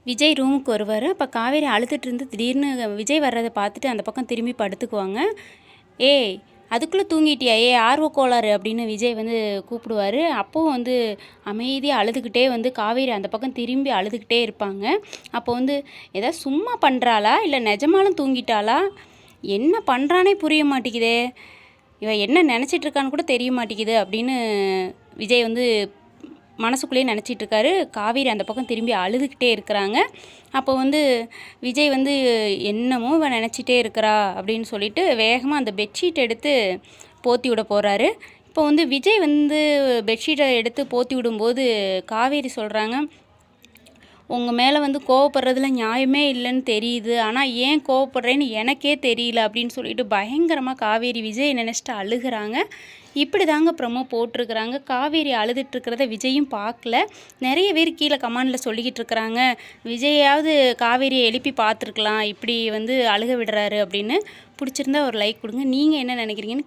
விஜய் ரூமுக்கு வருவார். அப்போ காவேரி அழுதுட்டு இருந்து திடீர்னு விஜய் வர்றதை பார்த்துட்டு அந்த பக்கம் திரும்பி படுத்துக்குவாங்க. ஏய் அதுக்குள்ளே தூங்கிட்டியா, ஆர்வ கோளாறு அப்படின்னு விஜய் வந்து கூப்பிடுவார். அப்போவும் வந்து அமைதியாக அழுதுகிட்டே வந்து காவேரி அந்த பக்கம் திரும்பி அழுதுகிட்டே இருப்பாங்க. அப்போ வந்து ஏதாவது சும்மா பண்ணுறாளா இல்லை நிஜமாலும் தூங்கிட்டாளா, என்ன பண்ணுறானே புரிய மாட்டேங்குதே, இவன் என்ன நினச்சிட்டு இருக்கான்னு கூட தெரிய மாட்டேங்குது அப்படின்னு விஜய் வந்து மனசுக்குள்ளேயே நினச்சிட்டு இருக்காரு. காவேரி அந்த பக்கம் திரும்பி அழுதுகிட்டே இருக்கிறாங்க. அப்போ வந்து விஜய் வந்து என்னமோ இவன் நினச்சிட்டே இருக்கிறா அப்படின்னு சொல்லிட்டு வேகமாக அந்த பெட்ஷீட் எடுத்து போத்தி விட போகிறாரு. இப்போ வந்து விஜய் வந்து பெட்ஷீட்டை எடுத்து போத்தி விடும்போது காவேரி சொல்கிறாங்க, உங்கள் மேலே வந்து கோவப்படுறதுல நியாயமே இல்லைன்னு தெரியுது, ஆனால் ஏன் கோவப்படுறேன்னு எனக்கே தெரியல அப்படின்னு சொல்லிட்டு பயங்கரமாக காவேரி விஜய் நினச்சிட்டு அழுகிறாங்க. இப்படி தாங்க ப்ரமோ போட்டிருக்கிறாங்க. காவேரி அழுதுட்டுருக்கிறத விஜயும் பார்க்கல. நிறைய பேர் கீழே கமெண்டில் சொல்லிக்கிட்டு இருக்கிறாங்க, விஜயாவது காவேரியை எழுப்பி பார்த்துருக்கலாம், இப்படி வந்து அழுக விடுறாரு அப்படின்னு. பிடிச்சிருந்தா ஒரு லைக் கொடுங்க. நீங்கள் என்ன நினைக்கிறீங்கன்னு